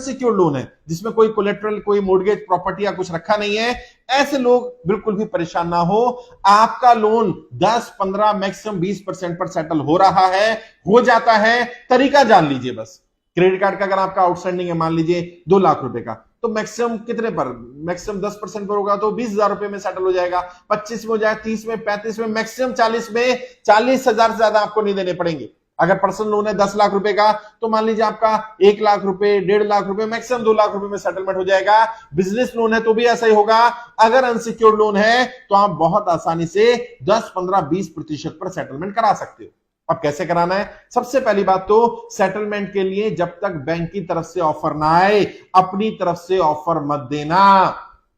Unsecured loan है जिसमें कोई कोलेटरल, कोई मोर्गेज प्रॉपर्टी या कुछ रखा नहीं है, ऐसे लोग बिल्कुल भी परेशान ना हो। आपका लोन 10, 15, मैक्सिमम 20% पर सेटल हो रहा है, हो जाता है। तरीका जान लीजिए बस। क्रेडिट कार्ड का अगर आपका आउटस्टैंडिंग है मान लीजिए 2 लाख रुपए का, तो मैक्सिमम कितने पर, मैक्सिमम 10% पर होगा तो 20,000 रुपए में सेटल हो जाएगा। 25 में हो जाएगा, 30 में, 35 में, मैक्सिमम 40 में। 40,000 से ज्यादा आपको नहीं देने पड़ेंगे। अगर पर्सनल लोन है 10 लाख रुपए का, तो मान लीजिए आपका 1 लाख रुपए, 1.5 लाख रुपए, मैक्सिमम 2 लाख रुपए में सेटलमेंट हो जाएगा। बिजनेस लोन है तो भी ऐसा ही होगा। अगर अनसिक्योर्ड लोन है तो आप बहुत आसानी से 10, 15, 20% पर सेटलमेंट करा सकते हो। अब कैसे कराना है? सबसे पहली बात तो सेटलमेंट के लिए जब तक बैंक की तरफ से ऑफर ना आए, अपनी तरफ से ऑफर मत देना।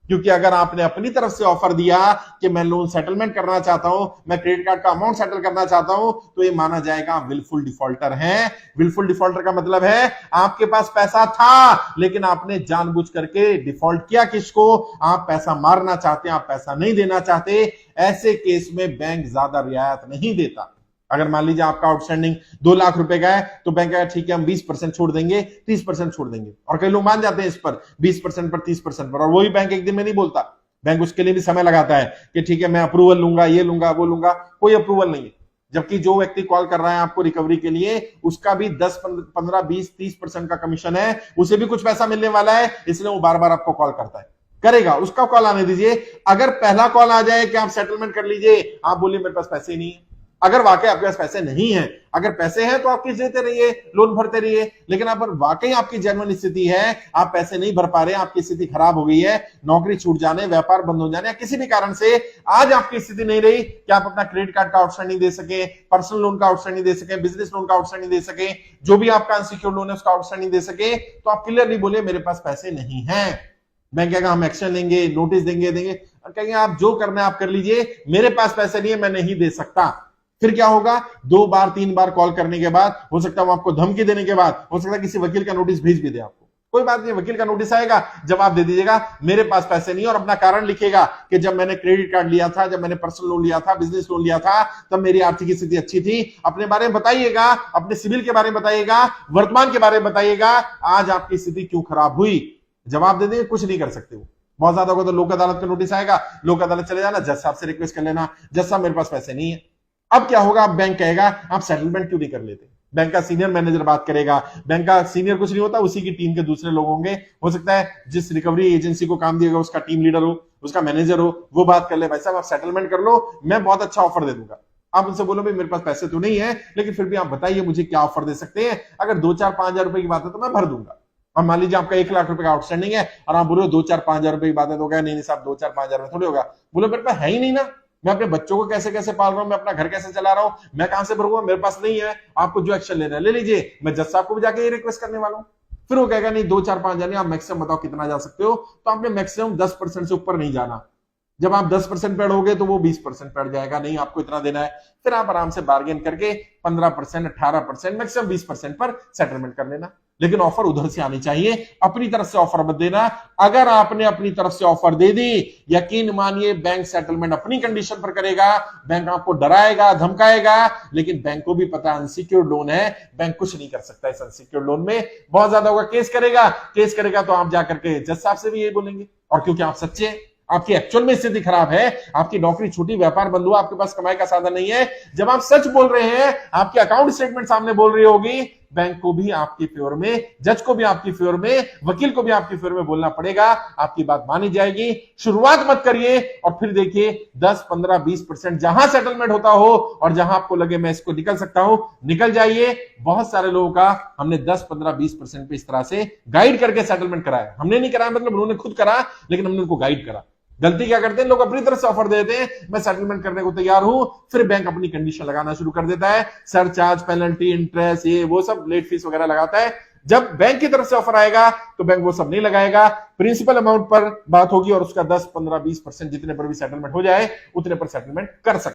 क्योंकि अगर आपने अपनी तरफ से ऑफर दिया कि मैं लोन सेटलमेंट करना चाहता हूं, मैं क्रेडिट कार्ड का अमाउंट सेटल करना चाहता हूं, तो ये माना जाएगा विलफुल डिफॉल्टर हैं। विलफुल डिफॉल्टर का मतलब है आपके पास पैसा था लेकिन आपने जानबूझ करके डिफॉल्ट किया। किसको? आप पैसा मारना चाहते हैं, आप पैसा नहीं देना चाहते। ऐसे केस में बैंक ज्यादा रियायत नहीं देता। अगर मान लीजिए आपका आउटस्टैंडिंग 2 लाख रुपए का है, तो बैंक कहेगा ठीक है हम 20% छोड़ देंगे, 30% छोड़ देंगे। और कई लोग मान जाते हैं इस पर 20% पर, 30% पर, और वही बैंक एक दिन में नहीं बोलता। बैंक उसके लिए भी समय लगाता है कि ठीक है मैं अप्रूवल लूंगा, ये लूंगा, वो लूंगा। कोई अप्रूवल नहीं है। जबकि जो व्यक्ति कॉल कर रहा है आपको रिकवरी के लिए, उसका भी 10, 15, 20, 30% का कमीशन है, उसे भी कुछ पैसा मिलने वाला है, इसलिए वो बार बार आपको कॉल करता है। करेगा, उसका कॉल आने दीजिए। अगर पहला कॉल आ जाए कि आप सेटलमेंट कर लीजिए, आप बोलिए मेरे पास पैसे ही नहीं है। अगर वाकई आपके पास पैसे नहीं है, अगर पैसे हैं तो आप किस्त देते रहिए, लोन भरते रहिए। लेकिन अगर वाकई आपकी जेन्युइन स्थिति है, आप पैसे नहीं भर पा रहे, आपकी स्थिति खराब हो गई है, नौकरी छूट जाने, व्यापार बंद हो जाने, या किसी भी कारण से आज आपकी स्थिति नहीं रही कि आप अपना क्रेडिट कार्ड का आउटस्टैंडिंग दे सके, पर्सनल लोन का आउटस्टैंडिंग दे सके, बिजनेस लोन का आउटस्टैंडिंग दे सके, जो भी आपका अनसिक्योर्ड लोन है उसका आउटस्टैंडिंग दे सके, तो आप क्लियरली बोलिए मेरे पास पैसे नहीं है। बैंक कहेगा हम एक्शन लेंगे, नोटिस देंगे, और कहेंगे आप जो करना है आप कर लीजिए, मेरे पास पैसे नहीं है, मैं नहीं दे सकता। फिर क्या होगा? 2 बार 3 बार कॉल करने के बाद, हो सकता है वो आपको धमकी देने के बाद, हो सकता है किसी वकील का नोटिस भेज भी दे आपको। कोई बात नहीं, वकील का नोटिस आएगा, जवाब दे दीजिएगा मेरे पास पैसे नहीं, और अपना कारण लिखेगा कि जब मैंने क्रेडिट कार्ड लिया था, जब मैंने पर्सनल लोन लिया था, बिजनेस लोन लिया था, तब मेरी आर्थिक स्थिति अच्छी थी। अपने बारे में बताइएगा, अपने सिविल के बारे में बताइएगा, वर्तमान के बारे में बताइएगा, आज आपकी स्थिति क्यों खराब हुई। जवाब दे देंगे, कुछ नहीं कर सकते वो। बहुत ज्यादा होगा तो लोक अदालत का नोटिस आएगा, लोक अदालत चले जाना, जज साहब से रिक्वेस्ट कर लेना, जज साहब मेरे पास पैसे नहीं है। अब क्या होगा? अब बैंक कहेगा आप सेटलमेंट क्यों नहीं कर लेते। बैंक का सीनियर मैनेजर बात करेगा। बैंक का सीनियर कुछ नहीं होता, उसी की टीम के दूसरे लोग होंगे। हो सकता है जिस रिकवरी एजेंसी को काम दिएगा उसका टीम लीडर हो, उसका मैनेजर हो, वो बात कर ले, भाई साहब आप सेटलमेंट कर लो, मैं बहुत अच्छा ऑफर दे दूंगा। आप उनसे बोलो भाई मेरे पास पैसे तो नहीं है, लेकिन फिर भी आप बताइए मुझे क्या ऑफर दे सकते हैं। अगर 2, 4, 5 हजार रुपए की बात है तो मैं भर दूंगा। और मान लीजिए आपका 1 लाख रुपए का आउटस्टैंडिंग है और आप बोलो 2, 4, 5 हजार रुपए की बात है, तो क्या नहीं साहब 2, 4, 5 हजार में थोड़ी होगा। बोलो मेरे पास है ही नहीं ना, मैं अपने बच्चों को कैसे कैसे पाल रहा हूं, मैं अपना घर कैसे चला रहा हूं, मैं कहां से भरूंगा, मेरे पास नहीं है। आपको जो एक्शन लेना है ले लीजिए, मैं जज साहब को भी जाके ये रिक्वेस्ट करने वाला हूं। फिर वो कहेगा नहीं 2, 4, 5 हजार नहीं, आप मैक्सिमम बताओ कितना जा सकते हो। तो आपने मैक्सिमम 10% से ऊपर नहीं जाना। जब आप 10% पे अड़ोगे तो वो 20% पे अड़ जाएगा, नहीं आपको इतना देना है। फिर आप आराम से बार्गेन करके 15%, 18%, मैक्सिमम 20% पर सेटलमेंट कर लेना। लेकिन ऑफर उधर से आनी चाहिए, अपनी तरफ से ऑफर मत देना। अगर आपने अपनी तरफ से ऑफर दे दी, यकीन मानिए बैंक सेटलमेंट अपनी कंडीशन पर करेगा। बैंक आपको डराएगा, धमकाएगा, लेकिन बैंक को भी पता है अनसिक्योर्ड लोन है, बैंक कुछ नहीं कर सकता इस अनसिक्योर्ड लोन में। बहुत ज्यादा होगा केस करेगा तो आप जाकर के जज साहब से भी यही बोलेंगे। और क्योंकि आप सच्चे हैं, आपकी एक्चुअल में स्थिति खराब है, आपकी नौकरी छूटी, व्यापार बंद हुआ, आपके पास कमाई का साधन नहीं है, जब आप सच बोल रहे हैं, आपकी अकाउंट स्टेटमेंट सामने बोल रही होगी, बैंक को भी आपकी फेवर में, जज को भी आपकी फेवर में, वकील को भी आपकी फेवर में बोलना पड़ेगा। आपकी बात मानी जाएगी। शुरुआत मत करिए और फिर देखिए 10, 15, 20% जहां सेटलमेंट होता हो और जहां आपको लगे मैं इसको निकल सकता हूं, निकल जाइए। बहुत सारे लोगों का हमने 10, 15, 20% पे इस तरह से गाइड करके सेटलमेंट कराया। हमने नहीं कराया मतलब उन्होंने खुद करा, लेकिन हमने उनको गाइड करा। गलती क्या करते हैं लोग? अपनी तरफ से ऑफर देते हैं, मैं सेटलमेंट करने को तैयार हूं, फिर बैंक अपनी कंडीशन लगाना शुरू कर देता है, सरचार्ज, पेनल्टी, इंटरेस्ट, ये वो सब लेट फीस वगैरह लगाता है। जब बैंक की तरफ से ऑफर आएगा तो बैंक वो सब नहीं लगाएगा, प्रिंसिपल अमाउंट पर बात होगी और उसका 10, 15, 20% जितने पर भी सेटलमेंट हो जाए उतने पर सेटलमेंट कर सकते।